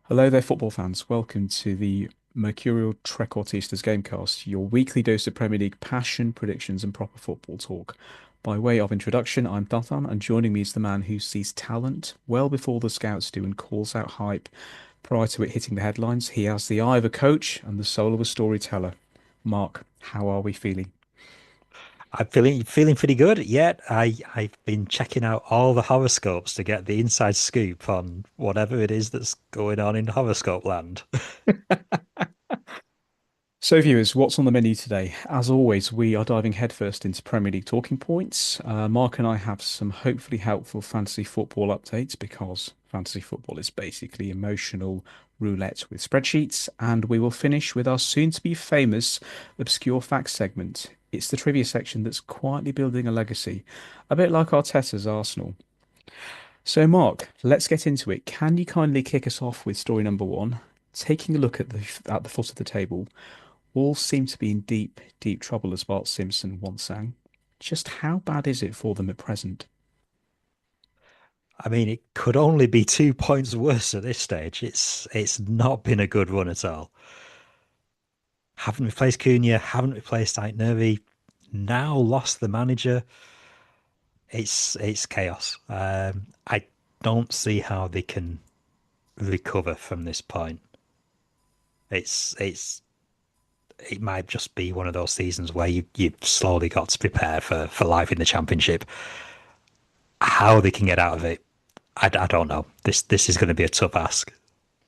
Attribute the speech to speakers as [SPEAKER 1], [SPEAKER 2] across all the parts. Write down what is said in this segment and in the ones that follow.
[SPEAKER 1] Hello there, football fans. Welcome to the Mercurial Trequartistas Gamecast, your weekly dose of Premier League passion, predictions, and proper football talk. By way of introduction, I'm Dathan, and joining me is the man who sees talent well before the scouts do and calls out hype prior to it hitting the headlines. He has the eye of a coach and the soul of a storyteller. Mark, how are we feeling?
[SPEAKER 2] I'm feeling pretty good. Yet I've been checking out all the horoscopes to get the inside scoop on whatever it is that's going on in horoscope land.
[SPEAKER 1] So, viewers, what's on the menu today? As always, we are diving headfirst into Premier League talking points. Mark and I have some hopefully helpful fantasy football updates because fantasy football is basically emotional roulette with spreadsheets. And we will finish with our soon to be famous obscure facts segment. It's the trivia section that's quietly building a legacy, a bit like Arteta's Arsenal. So, Mark, let's get into it. Can you kindly kick us off with story number one? Taking a look at the foot of the table. All seem to be in deep, deep trouble, as Bart Simpson once sang. Just how bad is it for them at present?
[SPEAKER 2] I mean, it could only be 2 points worse at this stage. It's not been a good run at all. Haven't replaced Cunha, haven't replaced Ait Nervi, now lost the manager. It's chaos. I don't see how they can recover from this point. It's it might just be one of those seasons where you've slowly got to prepare for life in the championship. How they can get out of it, I don't know. This is going to be a tough ask.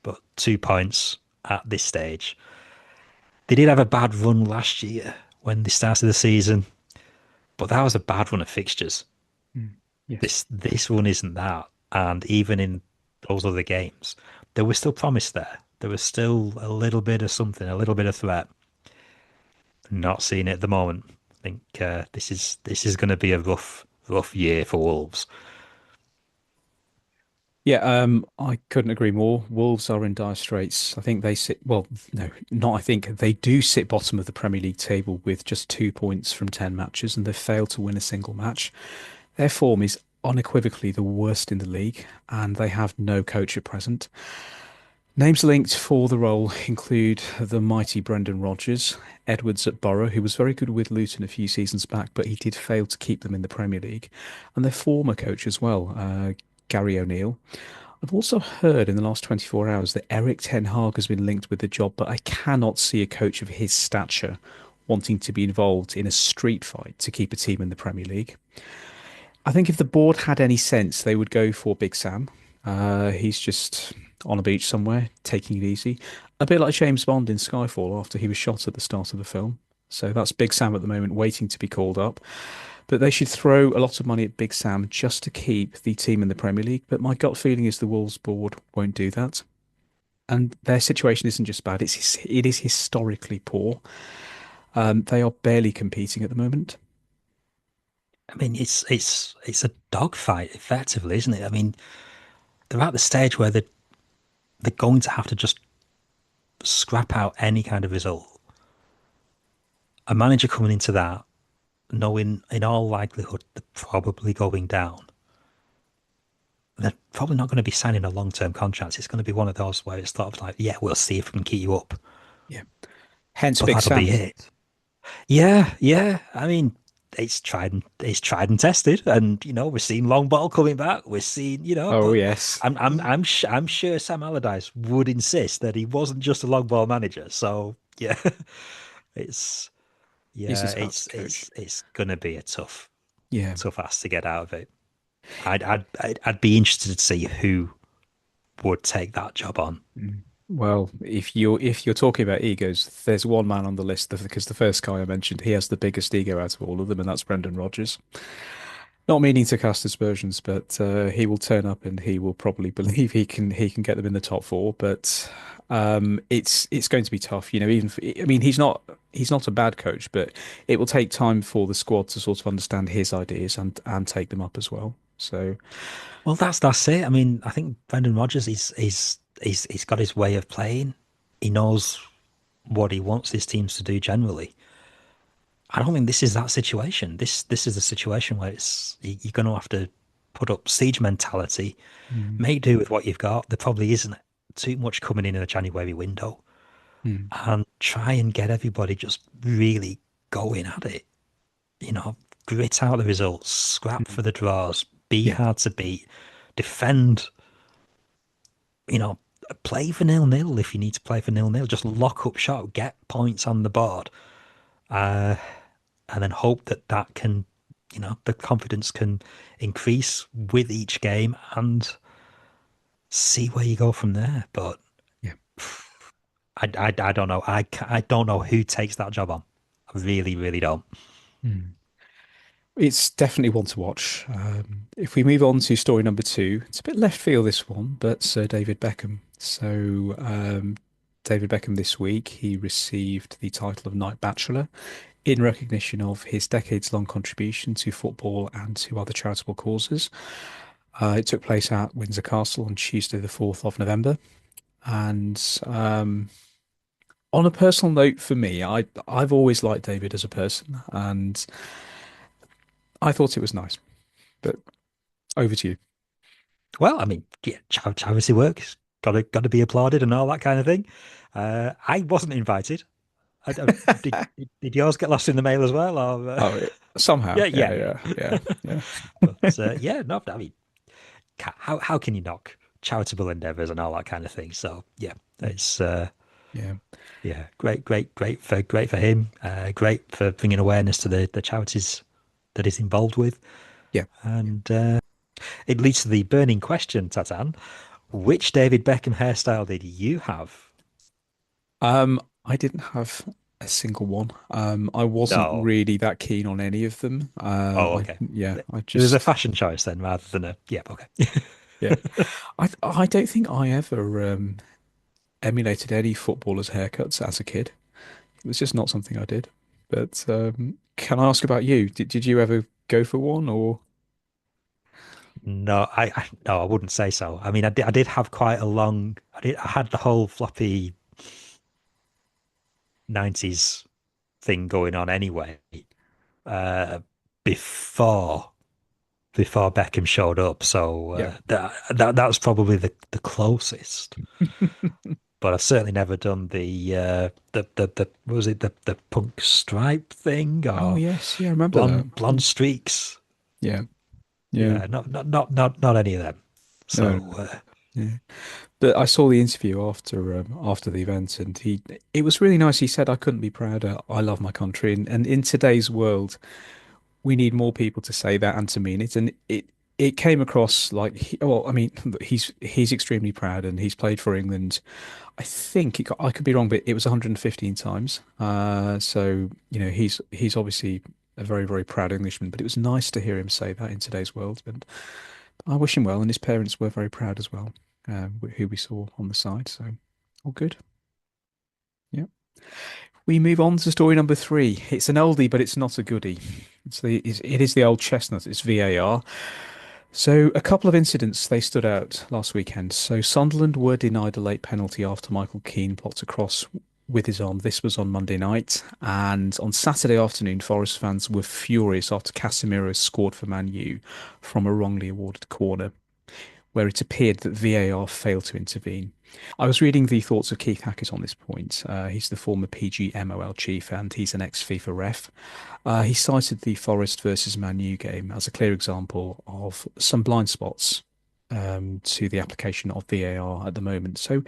[SPEAKER 2] But 2 points at this stage. They did have a bad run last year when they started the season, but that was a bad run of fixtures.
[SPEAKER 1] Mm. Yes.
[SPEAKER 2] This one isn't that. And even in those other games, there was still promise there. There was still a little bit of something, a little bit of threat. Not seeing it at the moment. I think this is going to be a rough year for Wolves.
[SPEAKER 1] Yeah, I couldn't agree more. Wolves are in dire straits. I think they sit, well, no, not I think, they do sit bottom of the Premier League table with just 2 points from 10 matches, and they've failed to win a single match. Their form is unequivocally the worst in the league, and they have no coach at present. Names linked for the role include the mighty Brendan Rodgers, Edwards at Borough, who was very good with Luton a few seasons back, but he did fail to keep them in the Premier League, and their former coach as well, Gary O'Neill. I've also heard in the last 24 hours that Eric Ten Hag has been linked with the job, but I cannot see a coach of his stature wanting to be involved in a street fight to keep a team in the Premier League. I think if the board had any sense, they would go for Big Sam. He's just on a beach somewhere, taking it easy. A bit like James Bond in Skyfall after he was shot at the start of the film. So that's Big Sam at the moment, waiting to be called up. But they should throw a lot of money at Big Sam just to keep the team in the Premier League. But my gut feeling is the Wolves board won't do that. And their situation isn't just bad, it is historically poor. They are barely competing at the moment.
[SPEAKER 2] I mean, it's a dogfight effectively, isn't it? I mean, they're at the stage where they're going to have to just scrap out any kind of result. A manager coming into that, knowing in all likelihood they're probably going down. They're probably not going to be signing a long-term contract. It's going to be one of those where it's sort of like, yeah, we'll see if we can keep you up,
[SPEAKER 1] Yeah. Hence
[SPEAKER 2] but
[SPEAKER 1] Big
[SPEAKER 2] that'll be
[SPEAKER 1] Sam.
[SPEAKER 2] it. Yeah, yeah. I mean, it's tried and tested, and we're seeing long ball coming back. We're seeing,
[SPEAKER 1] Oh,
[SPEAKER 2] but
[SPEAKER 1] yes.
[SPEAKER 2] I'm sure Sam Allardyce would insist that he wasn't just a long ball manager. So yeah, it's
[SPEAKER 1] He's a
[SPEAKER 2] yeah,
[SPEAKER 1] scouts
[SPEAKER 2] it's
[SPEAKER 1] coach.
[SPEAKER 2] it's it's gonna be a
[SPEAKER 1] Yeah.
[SPEAKER 2] tough ass to get out of it. I'd be interested to see who would take that job on.
[SPEAKER 1] Mm. Well, if you're talking about egos, there's one man on the list because the first guy I mentioned, he has the biggest ego out of all of them, and that's Brendan Rodgers. Not meaning to cast aspersions, but he will turn up and he will probably believe he can get them in the top four. But it's going to be tough, Even I mean, he's not a bad coach, but it will take time for the squad to sort of understand his ideas and take them up as well. So
[SPEAKER 2] Well, that's it. I mean, I think Brendan Rodgers he's got his way of playing. He knows what he wants his teams to do generally. I don't think this is that situation. This is a situation where you're going to have to put up siege mentality,
[SPEAKER 1] mm,
[SPEAKER 2] make do with what you've got. There probably isn't too much coming in a January window
[SPEAKER 1] Mm,
[SPEAKER 2] and try and get everybody just really going at it. You know, grit out the results, scrap
[SPEAKER 1] mm.
[SPEAKER 2] for the draws, be
[SPEAKER 1] Yeah,
[SPEAKER 2] hard to beat, defend, you know, play for nil-nil if you need to play for nil-nil. Just lock up shop, get points on the board, uh, and then hope that that can, the confidence can increase with each game and see where you go from there. But
[SPEAKER 1] yeah.
[SPEAKER 2] I don't know. I don't know who takes that job on. I really, really don't.
[SPEAKER 1] Mm. It's definitely one to watch. If we move on to story number two, it's a bit left field this one, but Sir David Beckham. David Beckham this week, he received the title of Knight Bachelor in recognition of his decades-long contribution to football and to other charitable causes. It took place at Windsor Castle on Tuesday, the 4th of November. And on a personal note for me, I've always liked David as a person, and I thought it was nice. But over to you.
[SPEAKER 2] Well, I mean, yeah, charity work got to be applauded and all that kind of thing. I wasn't invited. Did yours get lost in the mail as well? Or
[SPEAKER 1] Oh, somehow,
[SPEAKER 2] yeah,
[SPEAKER 1] yeah,
[SPEAKER 2] yeah,
[SPEAKER 1] yeah, yeah,
[SPEAKER 2] yeah.
[SPEAKER 1] yeah,
[SPEAKER 2] But yeah, no, I mean, how can you knock charitable endeavors and all that kind of thing? So yeah,
[SPEAKER 1] mm,
[SPEAKER 2] it's
[SPEAKER 1] yeah,
[SPEAKER 2] yeah, great for him. Great for bringing awareness to the charities that he's involved with.
[SPEAKER 1] yeah.
[SPEAKER 2] And it leads to the burning question, Tatan. Which David Beckham hairstyle did you have?
[SPEAKER 1] I didn't have a single one. I wasn't
[SPEAKER 2] No.
[SPEAKER 1] really that keen on any of them.
[SPEAKER 2] Oh, okay.
[SPEAKER 1] I
[SPEAKER 2] It was a
[SPEAKER 1] just,
[SPEAKER 2] fashion choice then, rather than a yeah. Okay.
[SPEAKER 1] yeah. I don't think I ever emulated any footballers' haircuts as a kid. It was just not something I did. But can I ask about you? Did you ever go for one or?
[SPEAKER 2] No, no, I wouldn't say so. I mean, I did have quite a long. I had the whole floppy '90s thing going on anyway. Uh, before before Beckham showed up, so
[SPEAKER 1] Yeah.
[SPEAKER 2] that was probably the closest. But I've certainly never done the what was it, the punk stripe thing
[SPEAKER 1] Oh
[SPEAKER 2] or
[SPEAKER 1] yes, yeah, I remember that.
[SPEAKER 2] blonde streaks.
[SPEAKER 1] Yeah, yeah.
[SPEAKER 2] Yeah, not any of them.
[SPEAKER 1] No, no,
[SPEAKER 2] So
[SPEAKER 1] yeah. But I saw the interview after the event, and it was really nice. He said, "I couldn't be prouder. I love my country." And in today's world, we need more people to say that and to mean it. And it came across like, well, I mean, he's extremely proud, and he's played for England. I think I could be wrong, but it was 115 times. So he's obviously a very, very proud Englishman. But it was nice to hear him say that in today's world, and I wish him well. And his parents were very proud as well, who we saw on the side. So all good. Yeah. We move on to story number three. It's an oldie, but it's not a goodie. It is the old chestnut. It's VAR. So a couple of incidents they stood out last weekend. So Sunderland were denied a late penalty after Michael Keane blocked a cross with his arm. This was on Monday night, and on Saturday afternoon, Forest fans were furious after Casemiro scored for Man U from a wrongly awarded corner, where it appeared that VAR failed to intervene. I was reading the thoughts of Keith Hackett on this point. He's the former PGMOL chief and he's an ex-FIFA ref. He cited the Forest versus Man U game as a clear example of some blind spots to the application of VAR at the moment. So,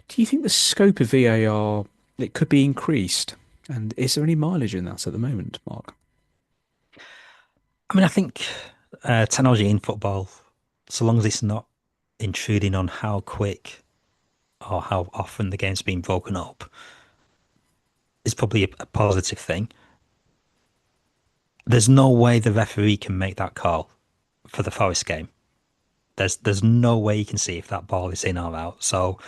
[SPEAKER 1] do you think the scope of VAR it could be increased? And is there any mileage in that at the moment, Mark?
[SPEAKER 2] I mean, I think technology in football, so long as it's not intruding on how quick or how often the game's being broken up, is probably a positive thing. There's no way the referee can make that call for the Forest game. There's no way you can see if that ball is in or out. So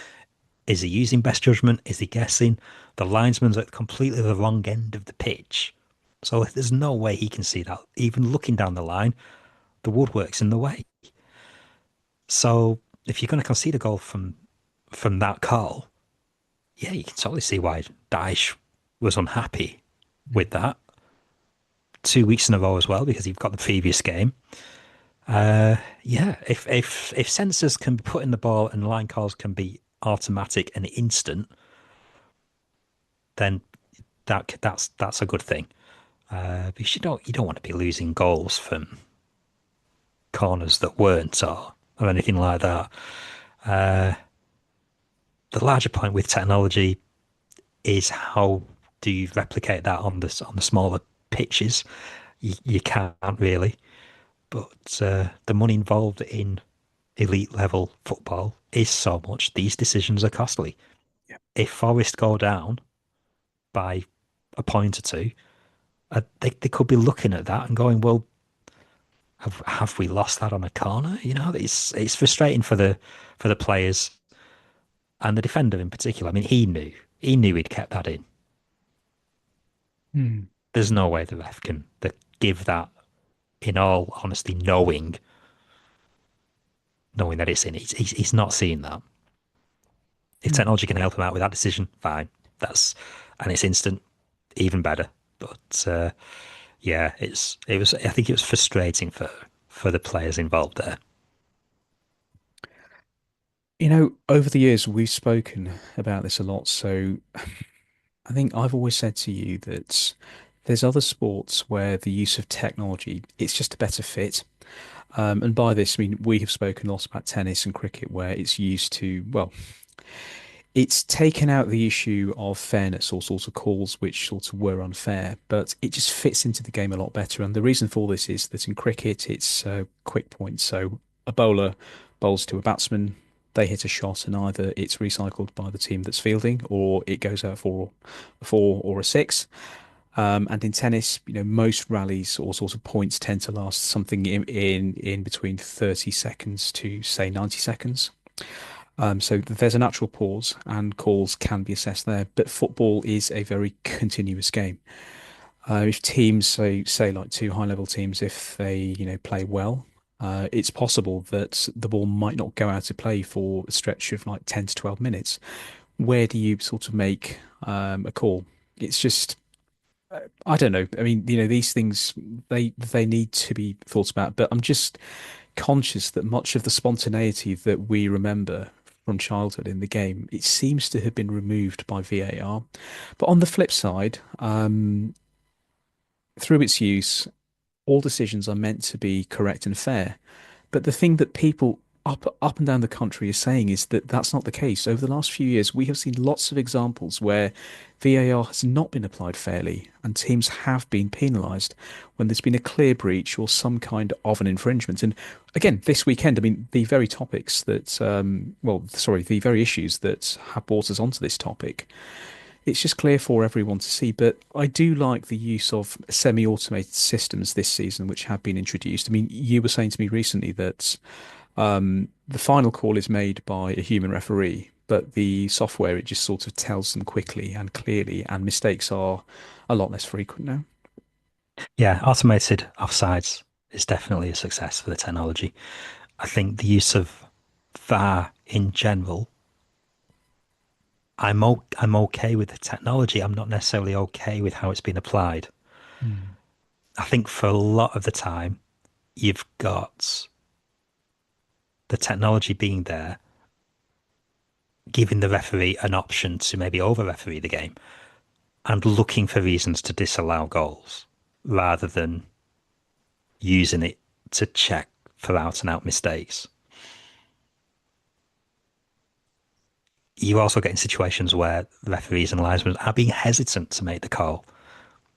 [SPEAKER 2] is he using best judgment? Is he guessing? The linesman's at completely the wrong end of the pitch. So there's no way he can see that. Even looking down the line, the woodwork's in the way. So if you're going to concede a goal from that call, yeah, you can totally see why Daesh was unhappy with that. 2 weeks in a row as well because you've got the previous game. Yeah, if sensors can be put in the ball and line calls can be automatic and instant, then that's a good thing. Because you don't want to be losing goals from corners that weren't or anything like that. The larger point with technology is how do you replicate that on the smaller pitches? You can't really, but the money involved in elite level football is so much. These decisions are costly.
[SPEAKER 1] Yeah.
[SPEAKER 2] If Forest go down by a point or two, they could be looking at that and going, "Well, have we lost that on a corner?" It's frustrating for the players and the defender in particular. I mean, he knew he'd kept that in.
[SPEAKER 1] Hmm.
[SPEAKER 2] There's no way the ref can give that, in all honesty, knowing that it's in. He's not seeing that. If
[SPEAKER 1] Hmm.
[SPEAKER 2] technology can help him out with that decision, fine. And it's instant, even better. But yeah, it was. I think it was frustrating for the players involved there.
[SPEAKER 1] Over the years, we've spoken about this a lot. So I think I've always said to you that there's other sports where the use of technology, it's just a better fit. And by this, I mean, we have spoken a lot about tennis and cricket where it's used to, well, it's taken out the issue of fairness or sorts of calls which sort of were unfair, but it just fits into the game a lot better. And the reason for this is that in cricket, it's quick points. So a bowler bowls to a batsman, they hit a shot, and either it's recycled by the team that's fielding, or it goes out for a four or a six. And in tennis, most rallies or sort of points tend to last something in between 30 seconds to say 90 seconds. So there's a natural pause and calls can be assessed there. But football is a very continuous game. If teams, say like two high-level teams, if they, play well, it's possible that the ball might not go out of play for a stretch of like 10 to 12 minutes. Where do you sort of make a call? It's just I don't know. I mean, these things they need to be thought about, but I'm just conscious that much of the spontaneity that we remember from childhood in the game, it seems to have been removed by VAR. But on the flip side, through its use, all decisions are meant to be correct and fair. But the thing that people up and down the country are saying is that that's not the case. Over the last few years, we have seen lots of examples where VAR has not been applied fairly and teams have been penalised when there's been a clear breach or some kind of an infringement. And again, this weekend, I mean, the very topics that, the very issues that have brought us onto this topic, it's just clear for everyone to see. But I do like the use of semi-automated systems this season, which have been introduced. I mean, you were saying to me recently that the final call is made by a human referee, but the software, it just sort of tells them quickly and clearly, and mistakes are a lot less frequent now.
[SPEAKER 2] Yeah, automated offsides is definitely a success for the technology. I think the use of VAR in general, I'm okay with the technology. I'm not necessarily okay with how it's been applied.
[SPEAKER 1] Mm.
[SPEAKER 2] I think for a lot of the time, you've got the technology being there, giving the referee an option to maybe over referee the game and looking for reasons to disallow goals rather than using it to check for out and out mistakes. You also get in situations where referees and linesmen are being hesitant to make the call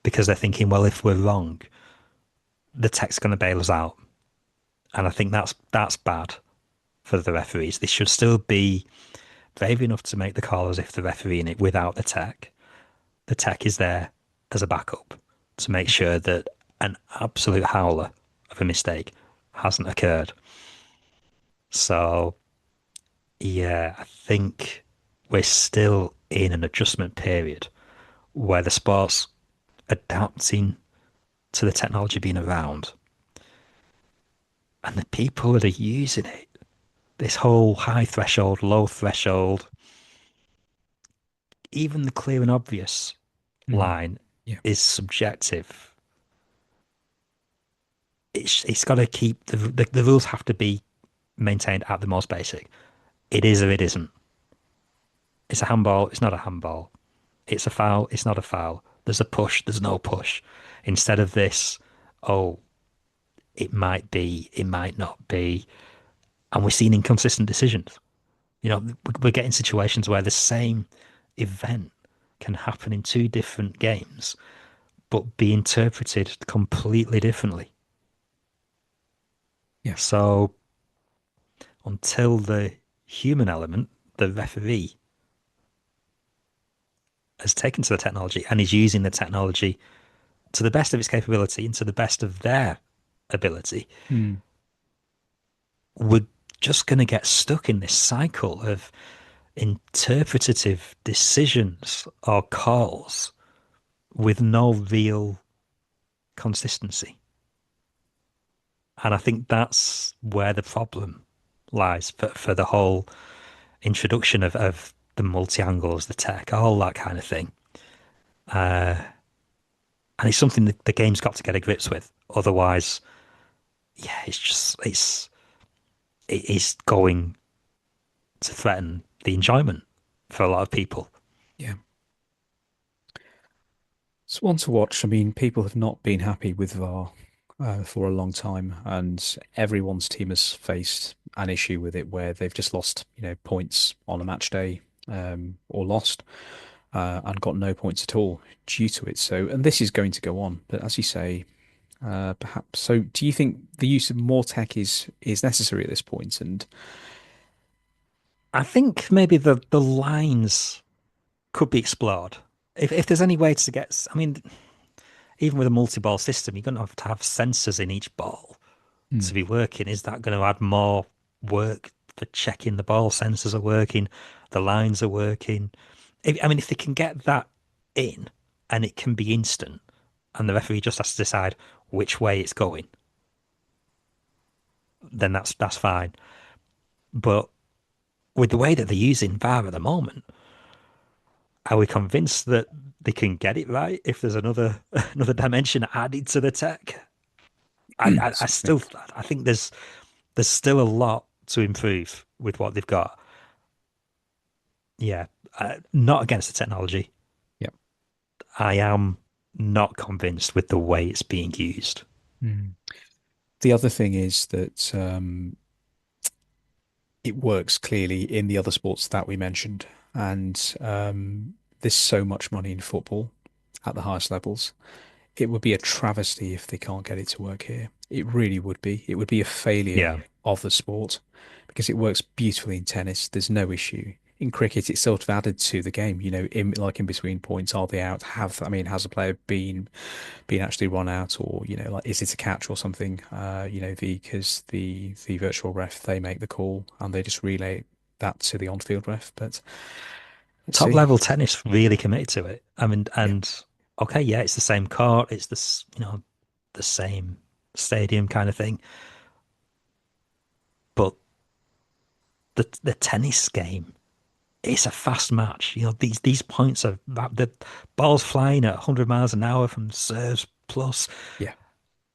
[SPEAKER 2] because they're thinking, well, if we're wrong, the tech's going to bail us out. And I think that's bad for the referees. They should still be brave enough to make the call as if the referee in it without the tech. The tech is there as a backup to make sure that an absolute howler of a mistake hasn't occurred. So, yeah, I think we're still in an adjustment period where the sport's adapting to the technology being around and the people that are using it. This whole high threshold, low threshold, even the clear and obvious
[SPEAKER 1] Mm.
[SPEAKER 2] line
[SPEAKER 1] Yeah.
[SPEAKER 2] is subjective. It's got to keep the rules have to be maintained at the most basic. It is or it isn't. It's a handball. It's not a handball. It's a foul. It's not a foul. There's a push. There's no push. Instead of this, oh, it might be, it might not be. And we're seeing inconsistent decisions. We're getting situations where the same event can happen in two different games, but be interpreted completely differently.
[SPEAKER 1] Yeah.
[SPEAKER 2] So until the human element, the referee, has taken to the technology and is using the technology to the best of its capability and to the best of their ability,
[SPEAKER 1] Mm.
[SPEAKER 2] we're just going to get stuck in this cycle of interpretative decisions or calls with no real consistency. And I think that's where the problem lies for the whole introduction of the multi angles, the tech, all that kind of thing. And it's something that the game's got to get a grips with. Otherwise, yeah, it is going to threaten the enjoyment for a lot of people.
[SPEAKER 1] Yeah. It's one to watch. I mean, people have not been happy with VAR for a long time, and everyone's team has faced an issue with it where they've just lost, points on a match day, or lost, and got no points at all due to it. So, and this is going to go on. But as you say, perhaps. So, do you think the use of more tech is necessary at this point? And
[SPEAKER 2] I think maybe the lines could be explored. If there's any way to get, I mean, even with a multi-ball system, you're going to have sensors in each ball
[SPEAKER 1] Hmm,
[SPEAKER 2] to be working. Is that going to add more work for checking the ball sensors are working, the lines are working? I mean, if they can get that in and it can be instant, and the referee just has to decide which way it's going, then that's fine. But with the way that they're using VAR at the moment, are we convinced that they can get it right if there's another another dimension added to the tech? I
[SPEAKER 1] certainly.
[SPEAKER 2] still I think there's still a lot to improve with what they've got. Yeah, not against the technology.
[SPEAKER 1] Yeah.
[SPEAKER 2] I am not convinced with the way it's being used.
[SPEAKER 1] Hmm. The other thing is that it works clearly in the other sports that we mentioned, and there's so much money in football at the highest levels. It would be a travesty if they can't get it to work here. It really would be. It would be a failure
[SPEAKER 2] Yeah.
[SPEAKER 1] of the sport because it works beautifully in tennis. There's no issue. In cricket, it's sort of added to the game, in between points, are they out? Has a player been actually run out, or like is it a catch or something? Because the virtual ref, they make the call and they just relay that to the on-field ref. But let's
[SPEAKER 2] Top
[SPEAKER 1] see.
[SPEAKER 2] level tennis really committed to it. I mean,
[SPEAKER 1] Yeah.
[SPEAKER 2] and okay, yeah, it's the same court, it's the same stadium kind of thing, but the tennis game, it's a fast match. These points are the ball's flying at 100 miles an hour from serves plus.
[SPEAKER 1] Yeah.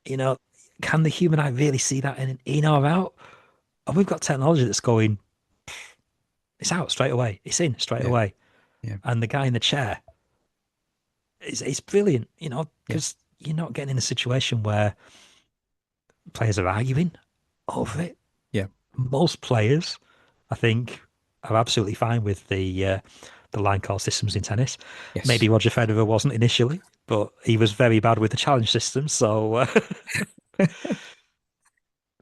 [SPEAKER 2] You know, can the human eye really see that in or out? And we've got technology that's going, it's out straight away, it's in straight
[SPEAKER 1] Yeah.
[SPEAKER 2] away,
[SPEAKER 1] Yeah.
[SPEAKER 2] and the guy in the chair is brilliant.
[SPEAKER 1] Yeah.
[SPEAKER 2] Because you're not getting in a situation where players are arguing over it.
[SPEAKER 1] Yeah.
[SPEAKER 2] Most players, I think, are absolutely fine with the line call systems in tennis.
[SPEAKER 1] Yes.
[SPEAKER 2] Maybe Roger Federer wasn't initially, but he was very bad with the challenge system. So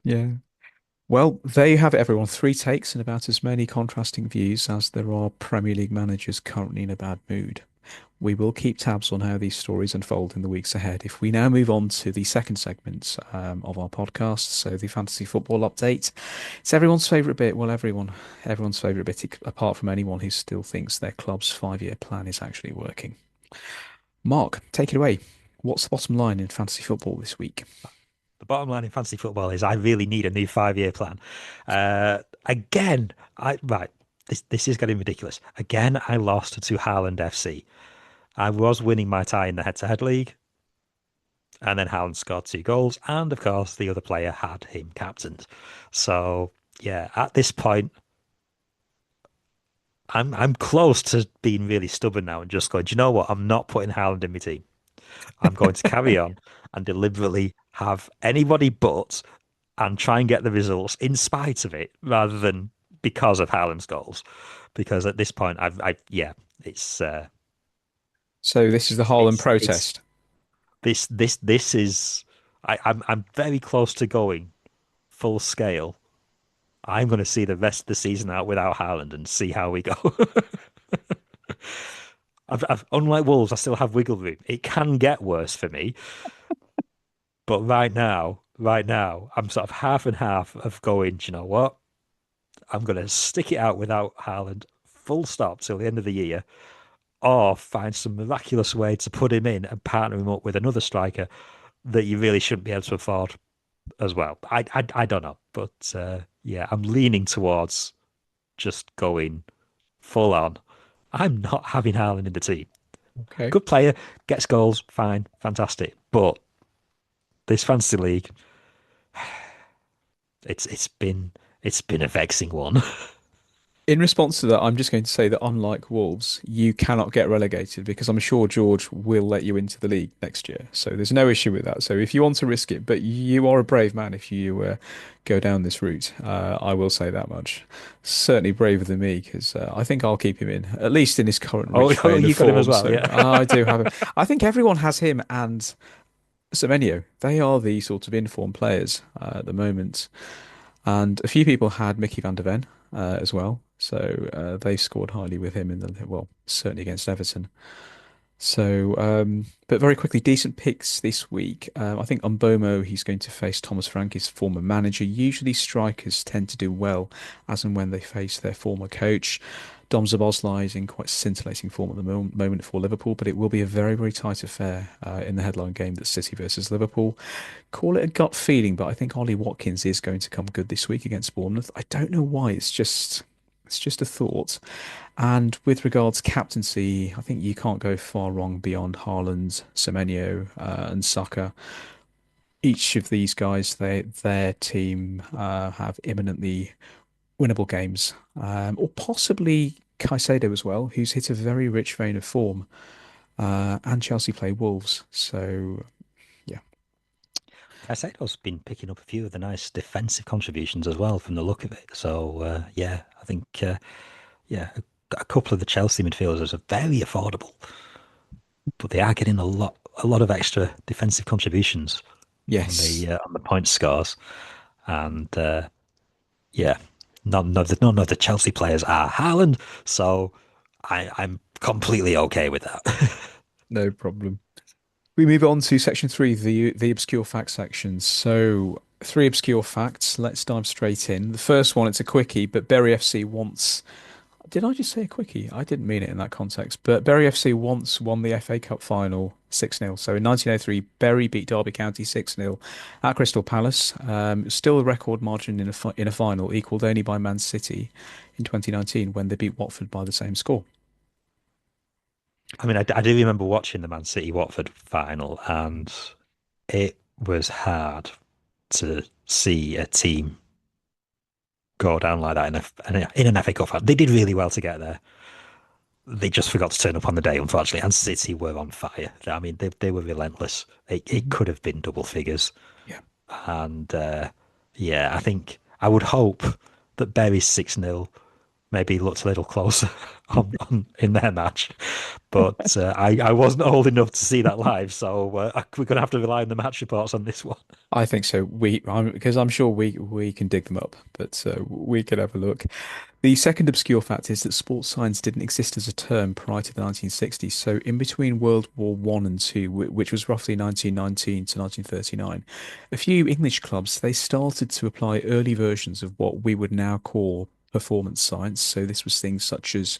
[SPEAKER 1] Yeah. Well, there you have it, everyone. Three takes and about as many contrasting views as there are Premier League managers currently in a bad mood. We will keep tabs on how these stories unfold in the weeks ahead. If we now move on to the second segment of our podcast, so the fantasy football update, it's everyone's favourite bit. Well, everyone's favourite bit, apart from anyone who still thinks their club's 5-year plan is actually working. Mark, take it away. What's the bottom line in fantasy football this week?
[SPEAKER 2] the bottom line in fantasy football is I really need a new 5-year plan. Again, I right. This is getting ridiculous. Again, I lost to Haaland FC. I was winning my tie in the head-to-head league. And then Haaland scored 2 goals. And of course, the other player had him captained. So, yeah, at this point, I'm close to being really stubborn now and just going, do you know what? I'm not putting Haaland in my team. I'm going to carry on and deliberately have anybody but and try and get the results in spite of it rather than because of Haaland's goals. Because at this point, yeah, it's
[SPEAKER 1] So this is the Harlem
[SPEAKER 2] it's
[SPEAKER 1] protest.
[SPEAKER 2] this is I'm very close to going full scale. I'm going to see the rest of the season out without Haaland and see how we go. Unlike Wolves, I still have wiggle room. It can get worse for me, but right now, I'm sort of half and half of going, "Do you know what? I'm going to stick it out without Haaland, full stop till the end of the year, or find some miraculous way to put him in and partner him up with another striker that you really shouldn't be able to afford as well. I don't know, but yeah, I'm leaning towards just going full on. I'm not having Haaland in the team.
[SPEAKER 1] Okay.
[SPEAKER 2] Good player, gets goals, fine, fantastic. But this fantasy league, it's it's been it's been a vexing one.
[SPEAKER 1] In response to that, I'm just going to say that unlike Wolves, you cannot get relegated because I'm sure George will let you into the league next year. So there's no issue with that. So if you want to risk it, but you are a brave man if you go down this route, I will say that much. Certainly braver than me because I think I'll keep him in, at least in his current
[SPEAKER 2] Oh,
[SPEAKER 1] rich
[SPEAKER 2] oh,
[SPEAKER 1] vein of
[SPEAKER 2] you got him as
[SPEAKER 1] form.
[SPEAKER 2] well,
[SPEAKER 1] So
[SPEAKER 2] yeah.
[SPEAKER 1] I do have him. I think everyone has him and Semenyo. They are the sort of informed players at the moment. And a few people had Mickey van der Ven as well. So they scored highly with him in the, well, certainly against Everton. So, but very quickly, decent picks this week. I think Umbomo, he's going to face Thomas Frank, his former manager. Usually strikers tend to do well as and when they face their former coach. Dom Szoboszlai is in quite scintillating form at the moment for Liverpool, but it will be a very, very tight affair in the headline game that's City versus Liverpool. Call it a gut feeling, but I think Ollie Watkins is going to come good this week against Bournemouth. I don't know why. It's just a thought. And with regards captaincy, I think you can't go far wrong beyond Haaland, Semenyo, and Saka. Each of these guys, their team have imminently winnable games, or possibly Caicedo as well, who's hit a very rich vein of form. And Chelsea play Wolves, so yeah.
[SPEAKER 2] Caicedo's been picking up a few of the nice defensive contributions as well from the look of it. So yeah, I think yeah, a couple of the Chelsea midfielders are very affordable, but they are getting a lot of extra defensive contributions
[SPEAKER 1] Yes,
[SPEAKER 2] on the point scores. And yeah, none of the Chelsea players are Haaland, so I'm completely okay with that.
[SPEAKER 1] no problem. We move on to section three, the obscure facts section. So three obscure facts. Let's dive straight in. The first one, it's a quickie, but Bury FC once. Did I just say a quickie? I didn't mean it in that context. But Bury FC once won the FA Cup final 6-0. So in 1903, Bury beat Derby County 6-0 at Crystal Palace. Still a record margin in a final, equalled only by Man City in 2019 when they beat Watford by the same score.
[SPEAKER 2] I mean, I do remember watching the Man City Watford final, and it was hard to see a team go down like that in an FA Cup final. They did really well to get there. They just forgot to turn up on the day, unfortunately. And City were on fire. I mean, they were relentless. It
[SPEAKER 1] Mhm.
[SPEAKER 2] could have been double figures.
[SPEAKER 1] Yeah.
[SPEAKER 2] And yeah, I think I would hope that Bury's 6-0 maybe looked a little closer in their match. But I wasn't old enough to see that live, so we're going to have to rely on the match reports on this one.
[SPEAKER 1] I think so. Because I'm sure we can dig them up, but we can have a look. The second obscure fact is that sports science didn't exist as a term prior to the 1960s. So in between World War One and Two, which was roughly 1919 to 1939, a few English clubs they started to apply early versions of what we would now call performance science. So this was things such as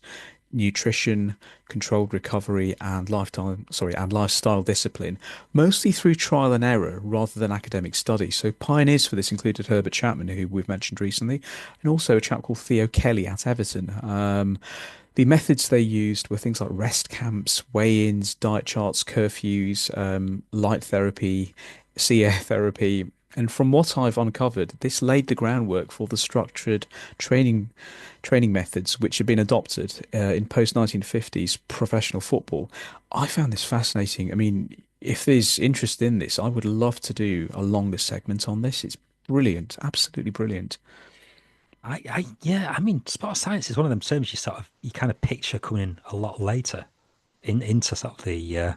[SPEAKER 1] nutrition, controlled recovery, and lifestyle discipline, mostly through trial and error rather than academic study. So pioneers for this included Herbert Chapman, who we've mentioned recently, and also a chap called Theo Kelly at Everton. The methods they used were things like rest camps, weigh-ins, diet charts, curfews, light therapy, sea air therapy. And from what I've uncovered, this laid the groundwork for the structured training training methods which have been adopted in post 1950s professional football. I found this fascinating. I mean, if there's interest in this, I would love to do a longer segment on this. It's brilliant, absolutely brilliant.
[SPEAKER 2] Yeah, I mean, sports science is one of them terms you kind of picture coming a lot later into sort of the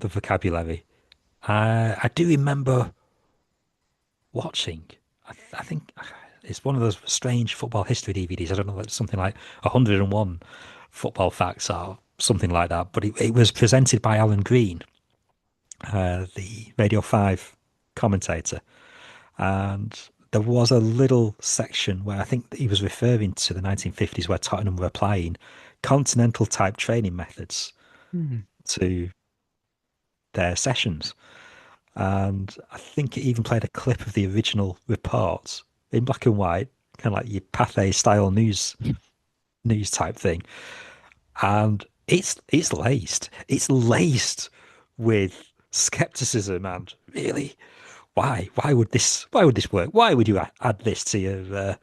[SPEAKER 2] vocabulary. I do remember watching. I think it's one of those strange football history DVDs. I don't know, like something like 101 football facts or something like that. But it was presented by Alan Green, the Radio 5 commentator. And there was a little section where I think he was referring to the 1950s where Tottenham were applying continental type training methods
[SPEAKER 1] Hmm.
[SPEAKER 2] to their sessions. And I think it even played a clip of the original report in black and white, kind of like your Pathé style news type thing. And it's laced with skepticism and really, why would this work? Why would you add this to your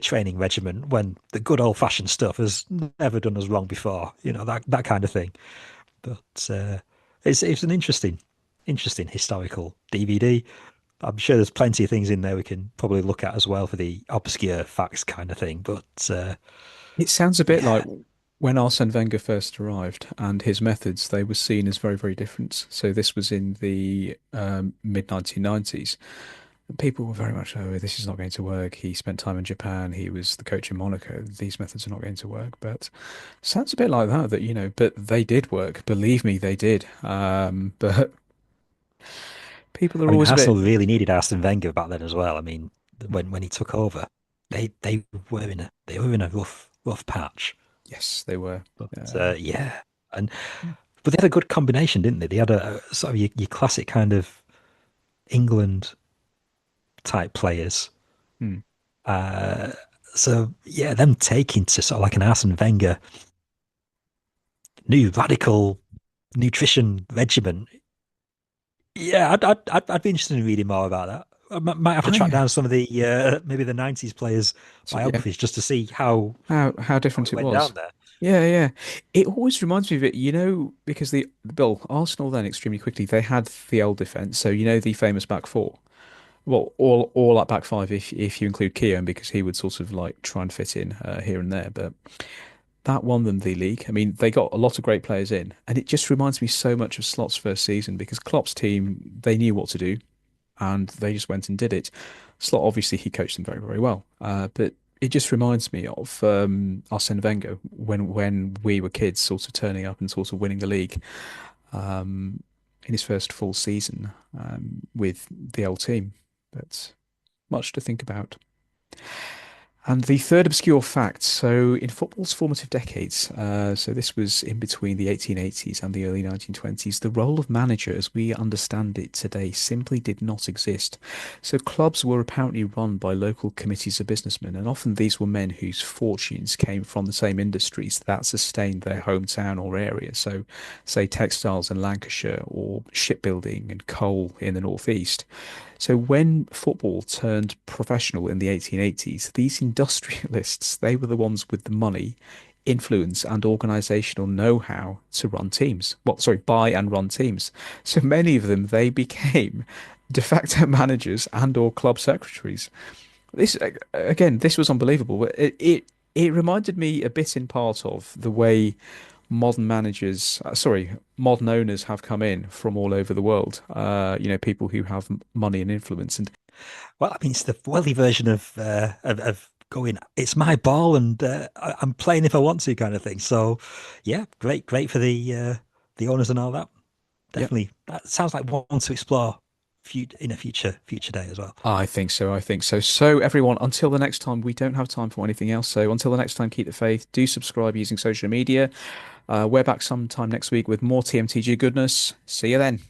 [SPEAKER 2] training regimen when the good old fashioned stuff has never done us wrong before? You know, that kind of thing. But it's an interesting historical DVD. I'm sure there's plenty of things in there we can probably look at as well for the obscure facts kind of thing. But
[SPEAKER 1] It sounds a bit like
[SPEAKER 2] yeah,
[SPEAKER 1] when Arsene Wenger first arrived and his methods, they were seen as very, very different. So this was in the mid 1990s. People were very much, oh, this is not going to work. He spent time in Japan. He was the coach in Monaco. These methods are not going to work. But sounds a bit like that, but they did work. Believe me, they did. But people
[SPEAKER 2] I
[SPEAKER 1] are
[SPEAKER 2] mean
[SPEAKER 1] always a bit,
[SPEAKER 2] Arsenal really needed Arsene Wenger back then as well. I mean, when he took over, they were in a rough patch.
[SPEAKER 1] yes, they were.
[SPEAKER 2] But
[SPEAKER 1] Uh,
[SPEAKER 2] yeah, and but they had a good combination, didn't they? They had a sort of your classic kind of England type players.
[SPEAKER 1] hmm.
[SPEAKER 2] Uh, so yeah, them taking to sort of like an Arsene Wenger new radical nutrition regimen. Yeah, I'd be interested in reading more about that. Might have to
[SPEAKER 1] Oh,
[SPEAKER 2] track
[SPEAKER 1] yeah.
[SPEAKER 2] down some of the maybe the '90s players'
[SPEAKER 1] So, yeah.
[SPEAKER 2] biographies just to see how
[SPEAKER 1] How
[SPEAKER 2] how
[SPEAKER 1] different
[SPEAKER 2] it
[SPEAKER 1] it
[SPEAKER 2] went
[SPEAKER 1] was.
[SPEAKER 2] down there.
[SPEAKER 1] Yeah, yeah. It always reminds me of it, because Bill, Arsenal then extremely quickly, they had the old defense. So, the famous back four. Well, all at back five if you include Keown because he would sort of like try and fit in here and there. But that won them the league. I mean, they got a lot of great players in, and it just reminds me so much of Slot's first season because Klopp's team, they knew what to do and they just went and did it. Slot, obviously, he coached them very, very well. But it just reminds me of Arsene Wenger when we were kids, sort of turning up and sort of winning the league in his first full season with the old team. But much to think about. And the third obscure fact, so in football's formative decades, so this was in between the 1880s and the early 1920s, the role of manager as we understand it today simply did not exist. So clubs were apparently run by local committees of businessmen, and often these were men whose fortunes came from the same industries that sustained their hometown or area. So, say textiles in Lancashire or shipbuilding and coal in the northeast. So when football turned professional in the 1880s, these industrialists, they were the ones with the money, influence, and organizational know-how to run teams. Well, sorry, buy and run teams. So many of them, they became de facto managers and or club secretaries. This again, this was unbelievable. It reminded me a bit in part of the way modern owners have come in from all over the world. People who have money and influence. And
[SPEAKER 2] Well, I mean, it's the wealthy version of going. It's my ball, and I'm playing if I want to, kind of thing. So, yeah, great for the owners and all that.
[SPEAKER 1] yeah,
[SPEAKER 2] Definitely, that sounds like one to explore in a future day as well.
[SPEAKER 1] I think so. I think so. So everyone, until the next time, we don't have time for anything else. So until the next time, keep the faith. Do subscribe using social media. We're back sometime next week with more TMTG goodness. See you then.